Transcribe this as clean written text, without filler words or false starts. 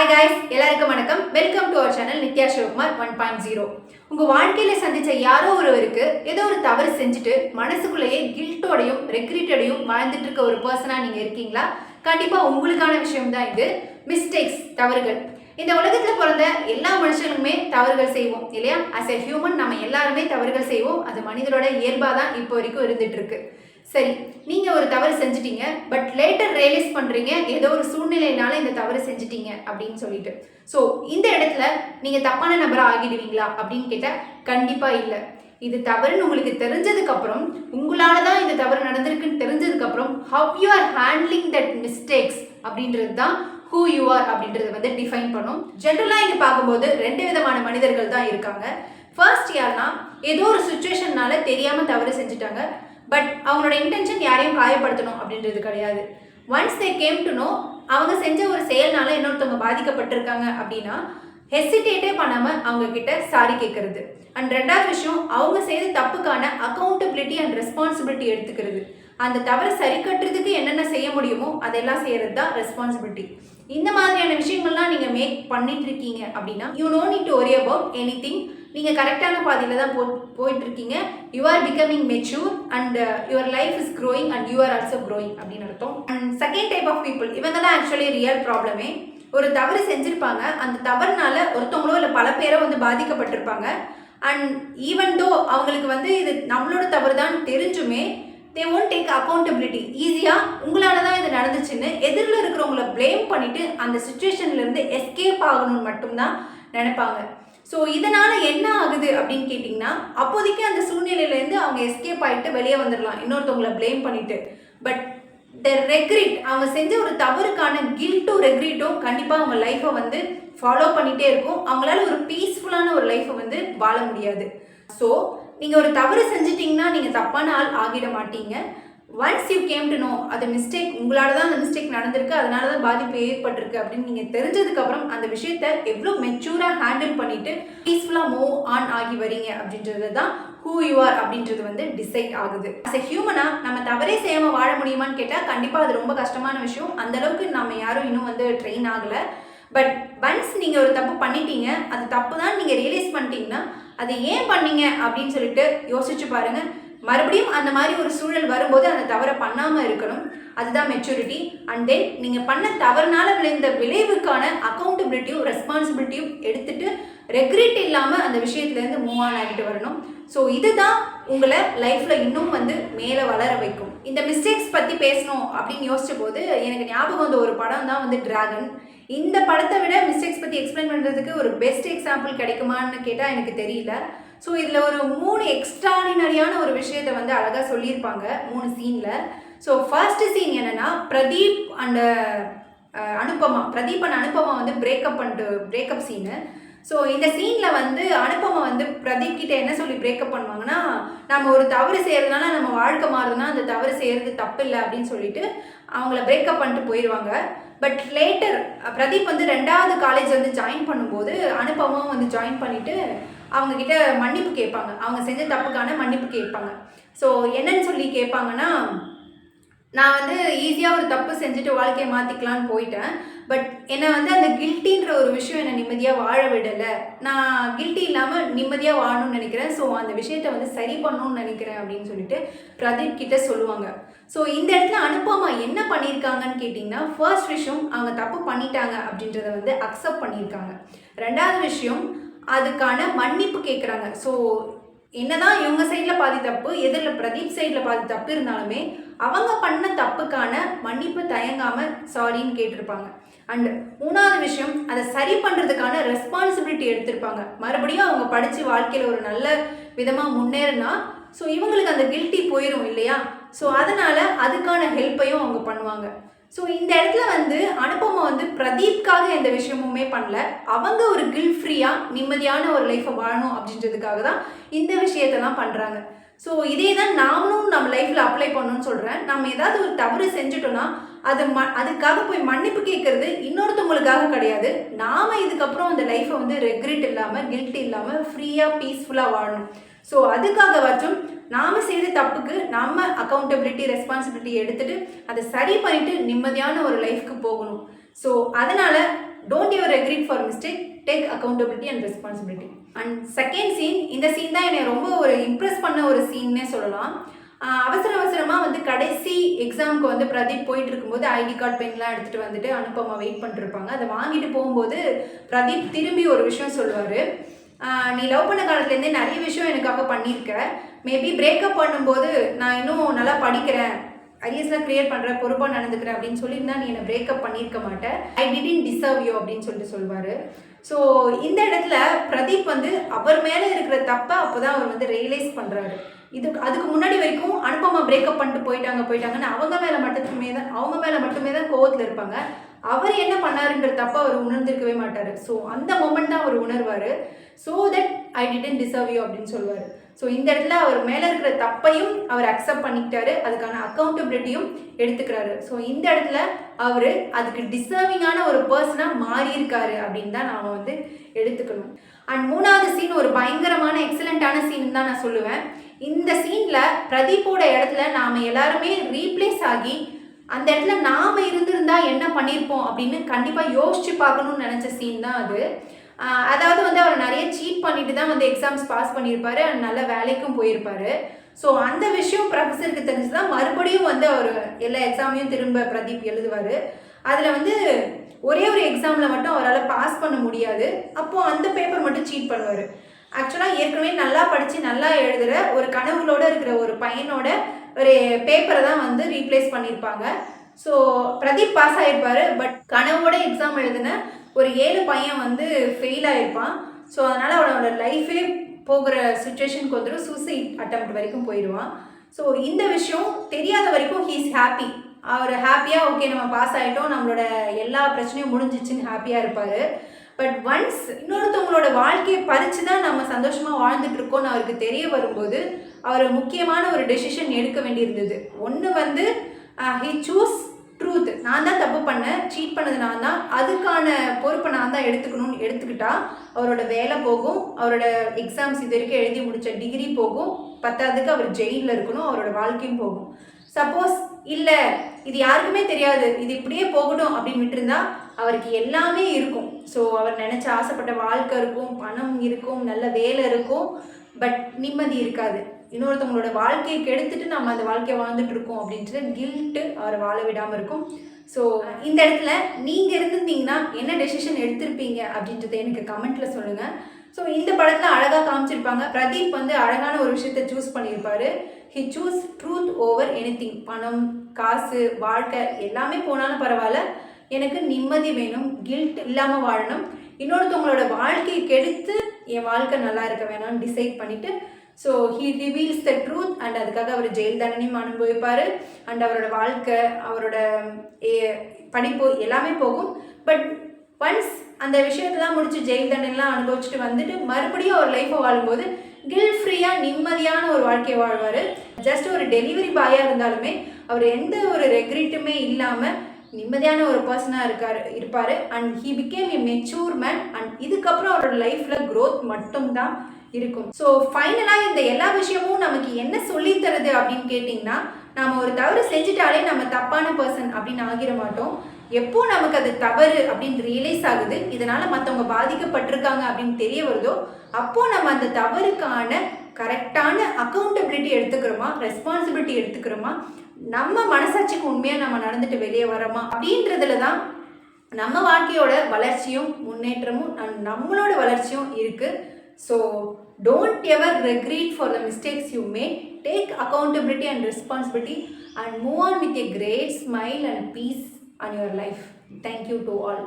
Hi guys, எல்லாருக்கும் வணக்கம். Welcome to our channel Nithya Sivakumar 1.0. உங்கள் வாழ்க்கையில் சந்தித்த யாரோ ஒருவருக்கு ஏதோ ஒரு தவறு செஞ்சுட்டு மனசுக்குள்ளேயே கில்ட்டோடையும் ரெக்ரிட்டோடையும் வாழ்ந்துட்டு இருக்க ஒரு பர்சனாக நீங்கள் இருக்கீங்களா? கண்டிப்பாக உங்களுக்கான விஷயம் தான் இது. மிஸ்டேக்ஸ், தவறுகள். இந்த உலகத்தில் பிறந்த எல்லா மனுஷனுமே தவறுகள் செய்வோம் இல்லையா? ஆஸ் எ ஹியூமன் நம்ம எல்லாருமே தவறுகள் செய்வோம். அது மனிதரோட இயல்பாக தான் இப்போ வரைக்கும் இருந்துட்டு இருக்கு. சரி, நீங்கள் ஒரு தவறு செஞ்சிட்டீங்க, பட் லேட்டர் ரியலைஸ் பண்ணுறீங்க ஏதோ ஒரு சூழ்நிலையினால இந்த தவறு செஞ்சிட்டீங்க அப்படின்னு சொல்லிட்டு. ஸோ இந்த இடத்துல நீங்கள் தப்பான நபராக ஆகிடுவீங்களா அப்படின்னு கேட்டால் கண்டிப்பாக இல்லை. இது தவறுன்னு உங்களுக்கு தெரிஞ்சதுக்கப்புறம், உங்களால் தான் இந்த தவறு நடந்திருக்குன்னு தெரிஞ்சதுக்கப்புறம், how you are handling that mistakes அப்படின்றது தான் ஹூ யூ ஆர் அப்படின்றத டிஃபைன் பண்ணும். ஜென்ரலாக இங்கே பார்க்கும்போது 2 விதமான மனிதர்கள் தான் இருக்காங்க. ஃபர்ஸ்ட் யாருன்னா, ஏதோ ஒரு சுச்சுவேஷன்னால தெரியாமல் தவறு செஞ்சுட்டாங்க, பட் அவங்களோட இன்டென்ஷன் யாரையும் காயப்படுத்தணும் அப்படின்றது கிடையாது. Once they came to know அவங்க செஞ்ச ஒரு செயல்னால இன்னொருத்தவங்க பாதிக்கப்பட்டிருக்காங்க அப்படின்னா ஹெசிடேட்டே பண்ணாமல் அவங்க கிட்ட சாரி கேட்கறது. அண்ட் 2வது விஷயம், அவங்க செய்த தப்புக்கான அக்கௌண்டபிலிட்டி அண்ட் ரெஸ்பான்சிபிலிட்டி எடுத்துக்கிறது. அந்த தவறை சரி கட்டுறதுக்கு என்னென்ன செய்ய முடியுமோ அதெல்லாம் செய்கிறது தான் ரெஸ்பான்சிபிலிட்டி. இந்த மாதிரியான விஷயங்கள்லாம் நீங்கள் மேக் பண்ணிட்டு இருக்கீங்க அப்படின்னா you no need to worry about anything. நீங்கள் கரெக்டான பாதையில் தான் போயிட்டு இருக்கீங்க. You are becoming mature and your life is growing and you are also growing அப்படின்னு அர்த்தம். And second type of people, இவங்க தான் ஆக்சுவலி ரியல் ப்ராப்ளமே. ஒரு தவறு செஞ்சுருப்பாங்க, அந்த தவறுனால ஒருத்தவங்களோ இல்லை பல பேரோ பாதிக்கப்பட்டிருப்பாங்க. அண்ட் ஈவன் தோ அவங்களுக்கு இது நம்மளோட தவறு தான் தெரிஞ்சுமே தே ஒன்ட் டேக் அக்கௌண்டபிலிட்டி. ஈஸியாக உங்களால் தான் இது நடந்துச்சுன்னு எதிரில் இருக்கிறவங்கள ப்ளேம் பண்ணிவிட்டு அந்த சுச்சுவேஷன்லேருந்து எஸ்கேப் ஆகணும்னு மட்டும்தான் நினைப்பாங்க. ஸோ இதனால் என்ன ஆகுது அப்படின்னு கேட்டிங்கன்னா, அப்போதைக்கு அந்த சூழ்நிலையிலேருந்து அவங்க எஸ்கேப் ஆகிட்டு வெளியே வந்துடலாம் இன்னொருத்தவங்கள ப்ளேம் பண்ணிவிட்டு. பட் த ரெக்ரிட், அவங்க செஞ்ச ஒரு தவறுக்கான கில்ட்டும் ரெக்ரிட்டும் கண்டிப்பாக அவங்க லைஃப்பை ஃபாலோ பண்ணிகிட்டே இருக்கும். அவங்களால ஒரு பீஸ்ஃபுல்லான ஒரு லைஃப்பை வாழ முடியாது. ஸோ நீங்கள் ஒரு தவறு செஞ்சிட்டிங்கன்னா நீங்கள் தப்பான ஆள் ஆகிட மாட்டீங்க. Once you came to know அது மிஸ்டேக், உங்களால் தான் அந்த மிஸ்டேக் நடந்திருக்கு, அதனால தான் பாதிப்பு ஏற்பட்டிருக்கு அப்படின்னு நீங்கள் தெரிஞ்சதுக்கப்புறம் அந்த விஷயத்தை எவ்வளோ மெச்சூராக ஹேண்டில் பண்ணிவிட்டு பீஸ்ஃபுல்லாக மூவ் ஆன் ஆகி வரீங்க அப்படின்றது தான் ஹூ யூ ஆர் அப்படின்றது டிசைட் ஆகுது. அஸ் எ ஹியூமனாக நம்ம தவறே செய்யாமல் வாழ முடியுமான்னு கேட்டால் கண்டிப்பாக அது ரொம்ப கஷ்டமான விஷயம். அந்தளவுக்கு நம்ம யாரும் இன்னும் ட்ரெயின் ஆகலை. பட் ஒன்ஸ் நீங்கள் ஒரு தப்பு பண்ணிட்டீங்க, அது தப்பு தான் நீங்கள் ரியலைஸ் பண்ணிட்டீங்கன்னா அது ஏன் பண்ணீங்க அப்படின்னு சொல்லிட்டு யோசிச்சு பாருங்கள். மறுபடியும் அந்த மாதிரி ஒரு சூழல் வரும்போது அந்த தவறை பண்ணாமல் இருக்கணும். அதுதான் மெச்சூரிட்டி. அண்ட் தென் நீங்கள் பண்ண தவறுனால விளைந்த விளைவுக்கான அக்கௌண்டபிலிட்டியும் ரெஸ்பான்சிபிலிட்டியும் எடுத்துகிட்டு ரெக்ரெட் இல்லாமல் அந்த விஷயத்துலேருந்து மூவ் ஆன் ஆகிட்டு வரணும். ஸோ இதுதான் உங்களை லைஃப்பில் இன்னும் மேலே வளர வைக்கும். இந்த மிஸ்டேக்ஸ் பற்றி பேசணும் அப்படின்னு யோசிச்ச போது எனக்கு ஞாபகம் வந்த ஒரு படம் தான் டிராகன். இந்த படத்தை விட மிஸ்டேக்ஸ் பற்றி எக்ஸ்பிளைன் பண்ணுறதுக்கு ஒரு பெஸ்ட் எக்ஸாம்பிள் கிடைக்குமான்னு கேட்டால் எனக்கு தெரியல. ஸோ இதில் ஒரு 3 எக்ஸ்ட்ராடினரியான ஒரு விஷயத்தை அழகாக சொல்லியிருப்பாங்க 3 சீனில். ஸோ ஃபர்ஸ்ட் சீன் என்னென்னா, Pradeep and Anupama breakup scene. So இந்த சீனில் அனுபமா பிரதீப் கிட்ட என்ன சொல்லி பிரேக்கப் பண்ணுவாங்கன்னா, நம்ம ஒரு தவறு செய்கிறதுனால நம்ம வாழ்க்கை மாறுதுன்னா அந்த தவறு செய்கிறது தப்பு இல்லை அப்படின்னு சொல்லிட்டு அவங்கள பிரேக்கப் பண்ணிட்டு போயிடுவாங்க. பட் லேட்டர் பிரதீப் 2வது காலேஜ் ஜாயின் பண்ணும்போது அனுபமாவும் ஜாயின் பண்ணிவிட்டு அவங்கக்கிட்ட மன்னிப்பு கேட்பாங்க. அவங்க செஞ்ச தப்புக்கான மன்னிப்பு கேட்பாங்க. ஸோ என்னன்னு சொல்லி கேட்பாங்கன்னா, நான் ஈஸியாக ஒரு தப்பு செஞ்சுட்டு வாழ்க்கையை மாற்றிக்கலான்னு போயிட்டேன். பட் என்னை அந்த கில்ட்டின்ற ஒரு விஷயம் என்னை நிம்மதியாக வாழ விடலை. நான் கில்ட்டி இல்லாமல் நிம்மதியாக வாழணும்னு நினைக்கிறேன். ஸோ அந்த விஷயத்தை சரி பண்ணணும்னு நினைக்கிறேன் அப்படின்னு சொல்லிட்டு பிரதீப் கிட்ட சொல்லுவாங்க. ஸோ இந்த இடத்துல அனுபமா என்ன பண்ணியிருக்காங்கன்னு கேட்டிங்கன்னா, ஃபர்ஸ்ட் விஷயம் அவங்க தப்பு பண்ணிட்டாங்க அப்படின்றத அக்செப்ட் பண்ணியிருக்காங்க. 2வது விஷயம், அதுக்கான மன்னிப்பு கேட்குறாங்க. ஸோ என்னதான் இவங்க சைடில் பாதி தப்பு, எதிரில் பிரதீப் சைடில் பாதி தப்பு இருந்தாலுமே அவங்க பண்ண தப்புக்கான மன்னிப்பு தயங்காமல் சாரின்னு கேட்டிருப்பாங்க. அண்டு 3வது விஷயம், அதை சரி பண்ணுறதுக்கான ரெஸ்பான்சிபிலிட்டி எடுத்திருப்பாங்க. மறுபடியும் அவங்க படித்து வாழ்க்கையில் ஒரு நல்ல விதமாக முன்னேறினா ஸோ இவங்களுக்கு அந்த கில்ட்டி போயிடும் இல்லையா? ஸோ அதனால் அதுக்கான ஹெல்ப்பையும் அவங்க பண்ணுவாங்க. ஸோ இந்த இடத்துல அனுபமா பிரதீப்காக எந்த விஷயமுமே பண்ணல. அவங்க ஒரு கில்ட் ஃப்ரீயாக நிம்மதியான ஒரு லைஃப்பை வாழணும் அப்படின்றதுக்காக தான் இந்த விஷயத்தெல்லாம் பண்ணுறாங்க. ஸோ இதே தான் நாமளும் நம்ம லைஃப்பில் அப்ளை பண்ணணும்னு சொல்கிறேன். நம்ம ஏதாவது ஒரு தவறு செஞ்சுட்டோன்னா அதுக்காக போய் மன்னிப்பு கேட்குறது இன்னொருத்தவங்களுக்காக கிடையாது. நாம் இதுக்கப்புறம் அந்த லைஃப்பை ரெக்ரெட் இல்லாமல் கில்ட் இல்லாமல் ஃப்ரீயாக பீஸ்ஃபுல்லாக வாழணும். ஸோ அதுக்காகவாச்சும் நாம் செய்த தப்புக்கு நம்ம அக்கௌண்டபிலிட்டி ரெஸ்பான்சிபிலிட்டி எடுத்துகிட்டு அதை சரி பண்ணிவிட்டு நிம்மதியான ஒரு லைஃப்க்கு போகணும். ஸோ அதனால் don't ever regret for mistake, take accountability and responsibility. And second scene, இந்த சீன் தான் என்னை ரொம்ப ஒரு இம்ப்ரெஸ் பண்ண ஒரு சீன்னே சொல்லலாம். அவசரமாக வந்து கடைசி எக்ஸாமுக்கு வந்து பிரதீப் போயிட்டு இருக்கும்போது ஐடி கார்டு பென்லாம் எடுத்துகிட்டு வந்துட்டு அனுப்பமா வெயிட் பண்ணிட்டுருப்பாங்க. அதை வாங்கிட்டு போகும்போது பிரதீப் திரும்பி ஒரு விஷயம் சொல்லுவார். நீ லவ் பண்ண காலத்துலேருந்தே நிறைய விஷயம் எனக்காக பண்ணியிருக்க, மேபி பிரேக்கப் பண்ணும்போது நான் இன்னும் நல்லா படிக்கிறேன், அரியர்ஸ்லாம் கிளியர் பண்ணுறேன், பொறுப்பாக நடந்துக்கிறேன் அப்படின்னு சொல்லியிருந்தா நீ என்னை பிரேக்கப் பண்ணியிருக்க மாட்டேன், ஐ டிடன்ட் டிசர்வ் யூ அப்படின்னு சொல்லிட்டு சொல்வார். ஸோ இந்த இடத்துல பிரதீப் வந்து அவர் மேலே இருக்கிற தப்பை அப்போ தான் அவர் வந்து ரியலைஸ் பண்ணுறாரு. அதுக்கு முன்னாடி வரைக்கும் அனுப்பமா பிரேக்கப் பண்ணிட்டு போயிட்டாங்கன்னு அவங்க மேலே மட்டுமே தான் கோவத்தில் இருப்பாங்க. அவர் என்ன பண்ணாருன்ற தப்ப அவர் உணர்ந்திருக்கவே மாட்டார். ஸோ அந்த மொமெண்ட் தான் அவர் உணர்வார். So that I didn't deserve you அப்படின்னு சொல்லுவார். ஸோ இந்த இடத்துல அவர் மேலே இருக்கிற தப்பையும் அவர் அக்செப்ட் பண்ணிக்கிட்டாரு, அதுக்கான அக்கௌண்டபிலிட்டியும் எடுத்துக்கிறாரு. ஸோ இந்த இடத்துல அவர் அதுக்கு டிசர்விங்கான ஒரு பர்சனாக மாறியிருக்காரு அப்படின்னு தான் நாம் வந்து எடுத்துக்கணும். அண்ட் மூணாவது சீன் ஒரு பயங்கரமான எக்ஸலண்ட்டான சீன் தான் நான் சொல்லுவேன். இந்த சீனில் பிரதீப்போட இடத்துல நாம் எல்லாருமே ரீப்ளேஸ் ஆகி அந்த இடத்துல நாம் இருந்திருந்தா என்ன பண்ணியிருப்போம் அப்படின்னு கண்டிப்பாக யோசிச்சு பார்க்கணும்னு நினச்ச சீன் தான் அது. அதாவது வந்து அவர் நிறைய சீட் பண்ணிட்டு தான் வந்து எக்ஸாம்ஸ் பாஸ் பண்ணியிருப்பாரு, அண்ட் நல்ல வேலைக்கும் போயிருப்பாரு. ஸோ அந்த விஷயம் ப்ரொஃபஸருக்கு தெரிஞ்சு தான் மறுபடியும் வந்து அவர் எல்லா எக்ஸாமையும் திரும்ப பிரதீப் எழுதுவார். அதில் வந்து ஒரே ஒரு எக்ஸாமில் மட்டும் அவரால் பாஸ் பண்ண முடியாது. அப்போது அந்த பேப்பர் மட்டும் சீட் பண்ணுவார். ஆக்சுவலாக ஏற்கனவே நல்லா படித்து நல்லா எழுதுகிற ஒரு கனவுகளோடு இருக்கிற ஒரு பையனோட ஒரு பேப்பரை தான் வந்து ரீப்ளேஸ் பண்ணியிருப்பாங்க. ஸோ பிரதீப் பாஸ் ஆகிருப்பார், பட் கனவோட எக்ஸாம் எழுதின ஒரு 7 பையன் வந்து ஃபெயில் ஆகிருப்பான். ஸோ அதனால் அவனோட லைஃபே போகிற சுச்சுவேஷனுக்கு வந்துடும், சூசைட் அட்டெம்ப்ட் வரைக்கும் போயிடுவான். ஸோ இந்த விஷயம் தெரியாத வரைக்கும் ஹீ இஸ் ஹாப்பி. அவர் ஹாப்பியாக ஓகே நம்ம பாஸ் ஆகிட்டோம், நம்மளோட எல்லா பிரச்சனையும் முடிஞ்சிச்சுன்னு ஹாப்பியாக இருப்பார். பட் ஒன்ஸ் இன்னொருத்தவங்களோட வாழ்க்கையை பறித்து தான் நம்ம சந்தோஷமாக வாழ்ந்துட்டு இருக்கோம்னு அவருக்கு தெரிய வரும்போது அவர் முக்கியமான ஒரு டெசிஷன் எடுக்க வேண்டியிருந்தது. ஒன்று வந்து ஹீ சூஸ் ட்ரூத், நான் தான் தப்பு பண்ணேன், சீட் பண்ணது நான் தான், அதுக்கான பொறுப்பை நான் தான் எடுத்துக்கணும்னு எடுத்துக்கிட்டா அவரோட வேலை போகும், அவரோட எக்ஸாம்ஸ் இது வரைக்கும் எழுதி முடித்த டிகிரி போகும், பத்தாவதுக்கு அவர் ஜெயிலில் இருக்கணும், அவரோட வாழ்க்கையும் போகும். சப்போஸ் இல்லை இது யாருக்குமே தெரியாது, இது இப்படியே போகட்டும் அப்படின்னு விட்டுருந்தா அவருக்கு எல்லாமே இருக்கும். ஸோ அவர் நினச்ச ஆசைப்பட்ட வாழ்க்கை இருக்கும், பணம் இருக்கும், நல்ல வேலை இருக்கும், பட் நிம்மதி இருக்காது. இன்னொருத்தவங்களோட வாழ்க்கையை கெடுத்துட்டு நம்ம அந்த வாழ்க்கையை வாழ்ந்துட்டு இருக்கோம் அப்படின்ட்டு கில்ட்டு அவரை வாழ விடாமல் இருக்கும். ஸோ இந்த இடத்துல நீங்கள் இருந்திருந்தீங்கன்னா என்ன டெசிஷன் எடுத்திருப்பீங்க அப்படின்றத எனக்கு கமெண்ட்டில் சொல்லுங்கள். ஸோ இந்த படத்தில் அழகாக காமிச்சிருப்பாங்க. பிரதீப் வந்து அழகான ஒரு விஷயத்தை சூஸ் பண்ணியிருப்பார். He choose truth over anything. பணம், காசு, வாழ்க்கை எல்லாமே போனாலும் பரவாயில்ல, எனக்கு நிம்மதி வேணும், கில்ட் இல்லாமல் வாழணும், இன்னொருத்தவங்களோட வாழ்க்கையை கெடுத்து என் வாழ்க்கை நல்லா இருக்க வேணாம்னு டிசைட் பண்ணிவிட்டு so he reveals the truth. And அதுக்காக அவர் ஜெயில் தண்டனையும் அனுபவிப்பார், அண்ட் அவரோட வாழ்க்கை, அவரோட படிப்பு எல்லாமே போகும். பட் ஒன்ஸ் அந்த விஷயத்தெல்லாம் முடிச்சு ஜெயில் தண்டனைலாம் அனுபவிச்சுட்டு வந்துட்டு மறுபடியும் அவர் லைஃப்பை வாழும்போது கில்ட் ஃப்ரீயாக நிம்மதியான ஒரு வாழ்க்கையை வாழ்வார். ஜஸ்ட் ஒரு டெலிவரி பாயாக இருந்தாலுமே அவர் எந்த ஒரு ரெக்ரெட்டுமே இல்லாமல் நிம்மதியான ஒரு பர்சனாக இருப்பார். And he became a mature man. And இதுக்கப்புறம் அவரோட லைஃப்பில் க்ரோத் மட்டும்தான் இருக்கும். ஸோ ஃபைனலாக இந்த எல்லா விஷயமும் நமக்கு என்ன சொல்லித்தருது அப்படின்னு கேட்டிங்கன்னா, நம்ம ஒரு தவறு செஞ்சுட்டாலே நம்ம தப்பான பர்சன் அப்படின்னு ஆகிட மாட்டோம். எப்போ நமக்கு அது தவறு அப்படின்னு ரியலைஸ் ஆகுது, இதனால் மற்றவங்க பாதிக்கப்பட்டிருக்காங்க அப்படின்னு தெரிய வருதோ அப்போது நம்ம அந்த தவறுக்கான கரெக்டான அக்கௌண்டபிலிட்டி எடுத்துக்கிறோமா, ரெஸ்பான்சிபிலிட்டி எடுத்துக்கிறோமா, நம்ம மனசாட்சிக்கு உண்மையாக நம்ம நடந்துட்டு வெளியே வரோமா அப்படின்றதுல தான் நம்ம வாழ்க்கையோட வளர்ச்சியும் முன்னேற்றமும் நம்மளோட வளர்ச்சியும் இருக்குது. So don't ever regret for the mistakes you made. Take accountability and responsibility and move on with a great smile and peace on your life. Thank you to all.